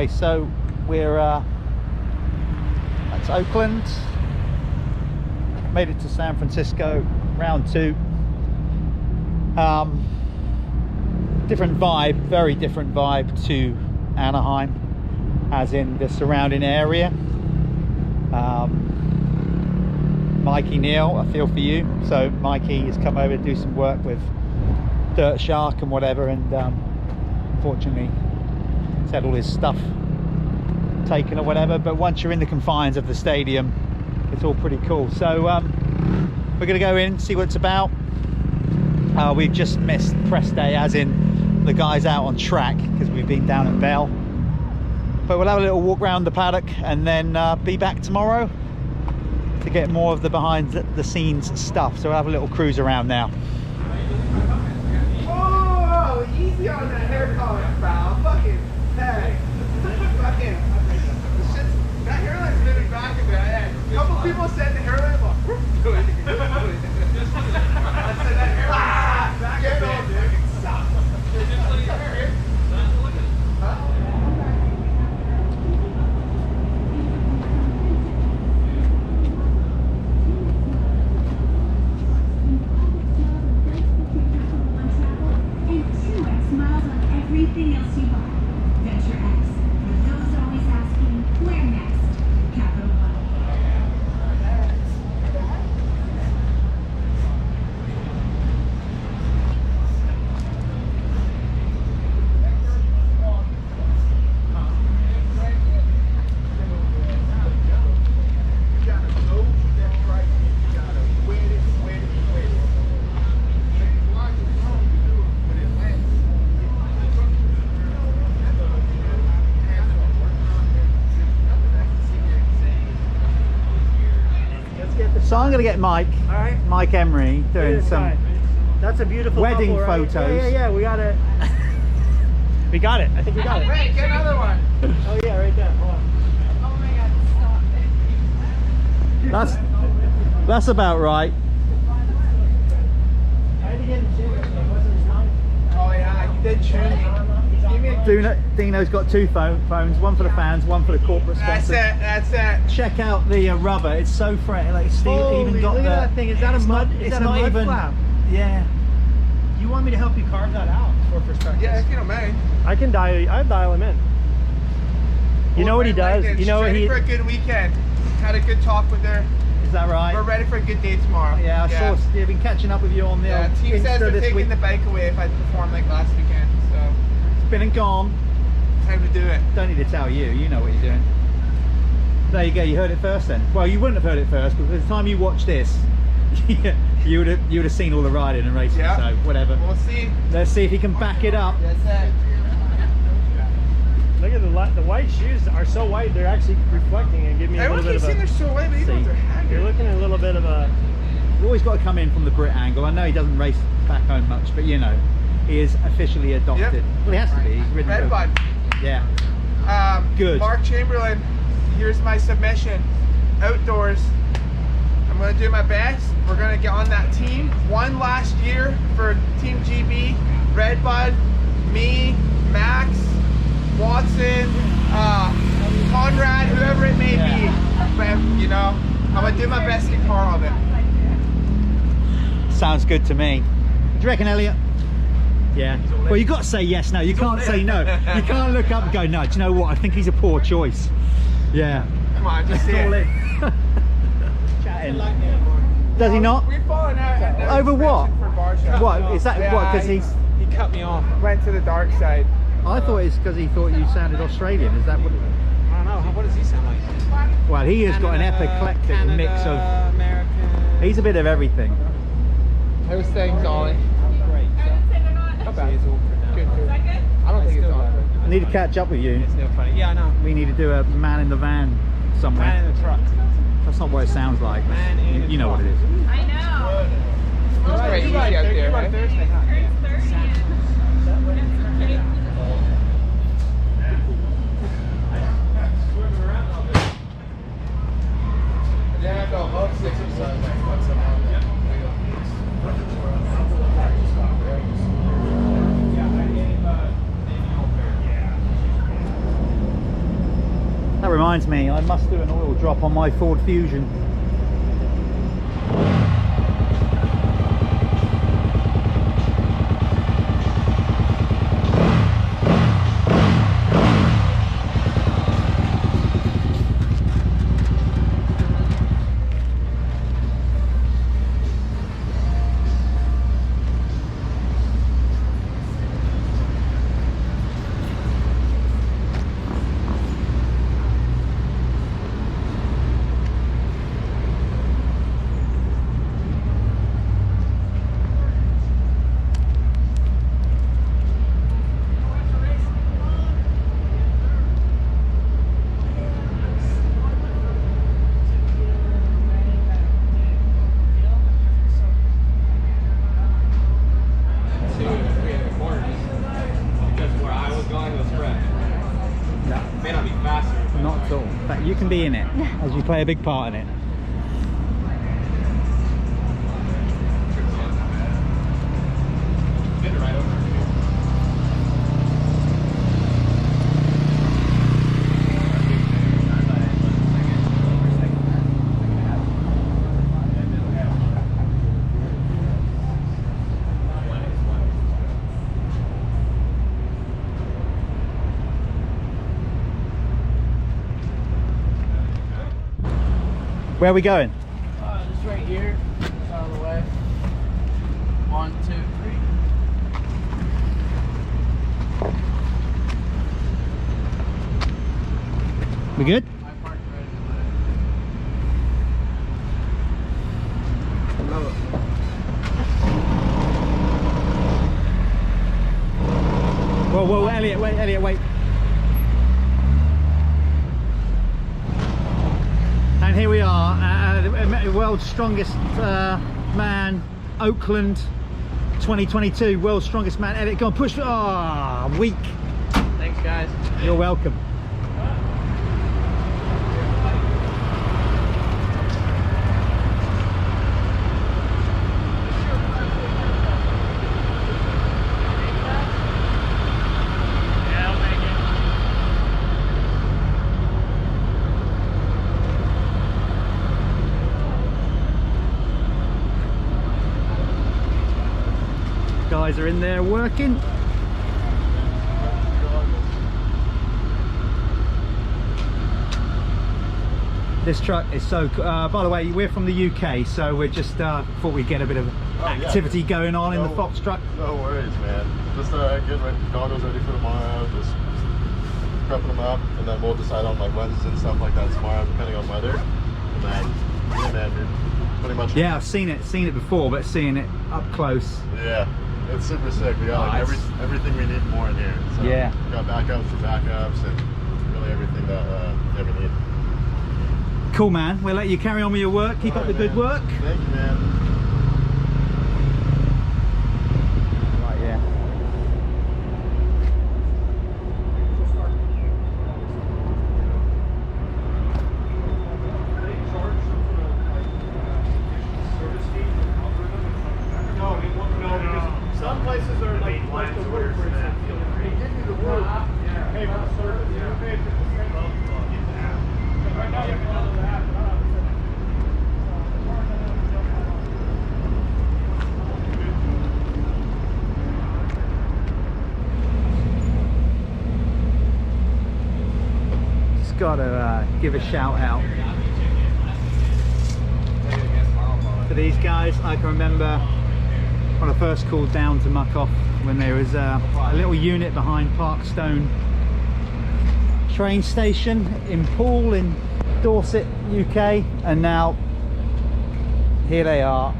Okay, so we're that's Oakland. Made it to San Francisco, round 2. Different vibe, very different vibe to Anaheim, as in the surrounding area. Mikey Neal, I feel for you. So Mikey has come over to do some work with Dirt Shark and whatever, and unfortunately he's had all his stuff taken or whatever. But once you're in the confines of the stadium, it's all pretty cool. So we're gonna go in, see what it's about. We've just missed press day, as in the guys out on track, because we've been down at Bell. But we'll have a little walk around the paddock and then be back tomorrow to get more of the behind the scenes stuff. So we'll have a little cruise around now. Oh, easy on that hair color, pal. Fucking hey. Fucking that hairline's moving back a bit. Hey, a couple people said the hairline was do it. I said that hairline back a bit, dude. Stop. Everything else you buy. Venture X. For those always asking, where next? Capital One. So I'm gonna get Mike, All right. Mike Emery, doing some That's a beautiful wedding couple, right? photos. Yeah, we got it. We got it. I think we got it. Wait, get another one. Oh yeah, right there. Hold on. Oh my God, stop it. That's about right. I had to get him tuned. It wasn't his time. Oh yeah, you did tune. Give me a Dino's got 2 phones, one for the fans, one for the corporate That's sponsors. it, that's it. Check out the rubber, it's so fresh, like steel. Holy, Even got look the at that thing. Is that a it's mud? not- Is it's that a not mud even flap? Yeah. You want me to help you carve that out for perspective? Yeah, if you don't mind. I can dial. I dial him in. You know what he does? You know what ready he? for a good weekend. Had a good talk with her. Is that right? We're ready for a good day tomorrow. Yeah, I saw. I've been catching up with you on the Yeah, old team says Insta they're this taking week. the bike away if I perform like last weekend. So It's been and gone. time to do it. Don't need to tell you. You know what you're doing. There you go. You heard it first then. Well, you wouldn't have heard it first, but by the time you watch this, you would have seen all the riding and racing. Yeah. So whatever. We'll see. Let's see if he can back it up. That's it. Look at the white shoes are so white. They're actually reflecting and give me a Everyone little bit keeps of saying they're so white, but these ones are a. haggard. You're looking at a little bit of a. You've always got to come in from the Brit angle. I know he doesn't race back home much, but you know, he is officially adopted. Yep. Well, he has to be. He's ridden. Red bud. Yeah. Good. Mark Chamberlain, here's my submission. Outdoors. I'm going to do my best. We're going to get on that team. Won last year for Team GB. Red Bud, me, Max, Watson, Conrad, whoever it may be. But, you know, I'm going to do my best to get car of it. Sounds good to me. Do you reckon, Elliot? Yeah. Well, you got to say yes now. You can't say no. You can't look up and go, no, do you know what? I think he's a poor choice. Yeah. Come on, just say it. Chatting. Does he not? We've fallen out at the Over what? suspension for Barcia. What? Is that Yeah, what? Because he cut me off. Went to the dark side. I thought it's because he thought you sounded Australian. Is that what? I don't know. What does he sound like? Well, he has got an eclectic mix of. American. He's a bit of everything. How's things, Ollie? Great. Not bad. It's awkward now. Good, good. I I don't think it's still awkward. I need to catch up with you. It's still funny. Yeah, I know. We need to do a man in the van somewhere. Man in the truck. That's not what it sounds like. Man in the You know what it is. I know. It's very easy out there, right? Thursday, huh? Turns 30 and Yeah, go above 6 or 7. reminds me, I must do an oil drop on my Ford Fusion. You can be in it, as you play a big part in it. Where are we going? Just right here, out of the way. 1, 2, 3. We good? I parked right in the way. Whoa, whoa, Elliot, wait, Elliot, wait. And here we are, the world's strongest man, Oakland 2022, world's strongest man. Elliot, go on, push. Oh, weak. Thanks, guys. You're welcome. Guys are in there working. This truck is so by the way, we're from the UK, so we're just thought we'd get a bit of activity going on in the Fox truck. No worries, man. Just getting ready, goggles ready for tomorrow, just prepping them up, and then we'll decide on like lenses and stuff like that tomorrow, depending on weather. And then, yeah, man, dude, pretty much. Yeah, I've seen it before, but seeing it up close. Yeah, it's super sick. We got like everything we need more in here. So yeah, we got backups for backups and really everything that we need. Cool, man. We'll let you carry on with your work. Keep up the good work. Thank you, man. Right, yeah. Some places are like the wood, for example. They give you the wood. Pay for the service. You pay for the right now you have another half. Just gotta give a shout out to these guys. I can remember when I first called down to muck off when there was a little unit behind Parkstone train station in Poole in Dorset, UK, and now here they are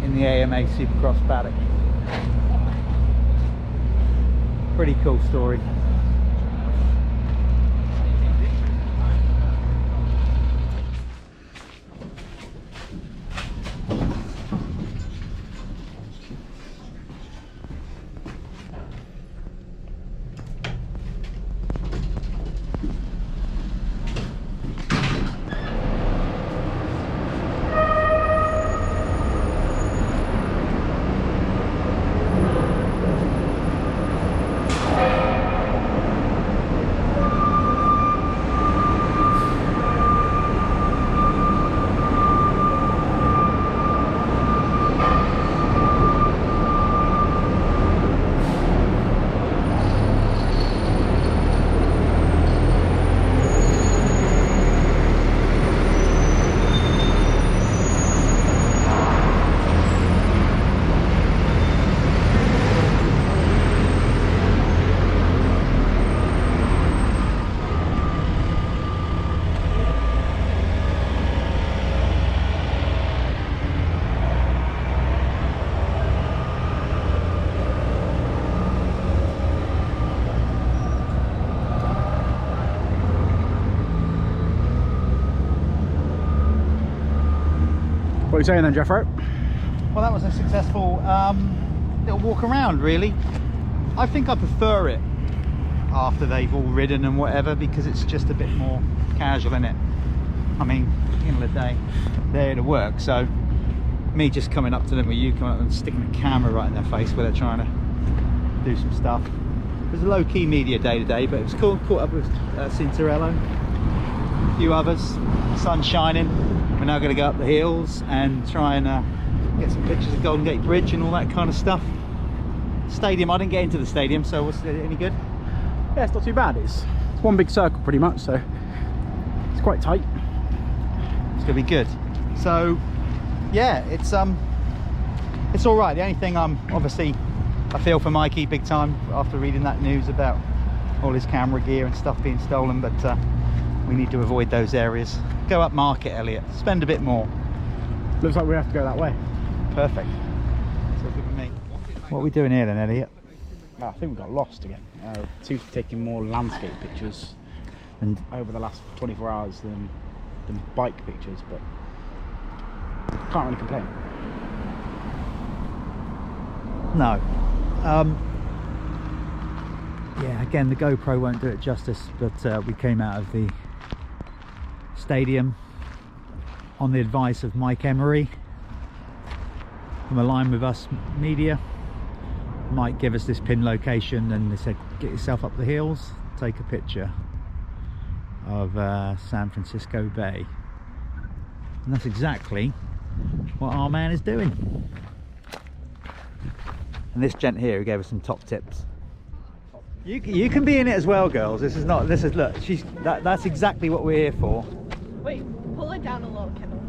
in the AMA Supercross paddock. Pretty cool story. What are you saying then, Jeffro? Well, that was a successful little walk around, really. I think I prefer it after they've all ridden and whatever, because it's just a bit more casual, isn't it? I mean, at the end of the day, they're here to work, so me just coming up to them, or you coming up and sticking a camera right in their face where they're trying to do some stuff. It was a low-key media day today, but it was cool. Caught up with Cinderello, a few others. Sun's shining. We're now going to go up the hills and try and get some pictures of Golden Gate Bridge and all that kind of stuff. Stadium, I didn't get into the stadium, so was it any good? Yeah, it's not too bad. It's one big circle pretty much, so it's quite tight. It's gonna be good. So yeah, it's all right. The only thing obviously I feel for Mikey big time after reading that news about all his camera gear and stuff being stolen, but we need to avoid those areas. Go up market, Elliot, spend a bit more. Looks like we have to go that way. Perfect. So good with me. What are we doing here then, Elliot? I think we got lost again. Seems to be taking more landscape pictures and over the last 24 hours than bike pictures, but can't really complain. No. Yeah, again, the GoPro won't do it justice, but we came out of the stadium on the advice of Mike Emery from Align With Us Media. Mike gave us this pin location and they said, get yourself up the hills, take a picture of San Francisco Bay. And that's exactly what our man is doing. And this gent here who gave us some top tips. You can be in it as well, girls. This is look, that's exactly what we're here for. Wait, pull it down a little, Kendall.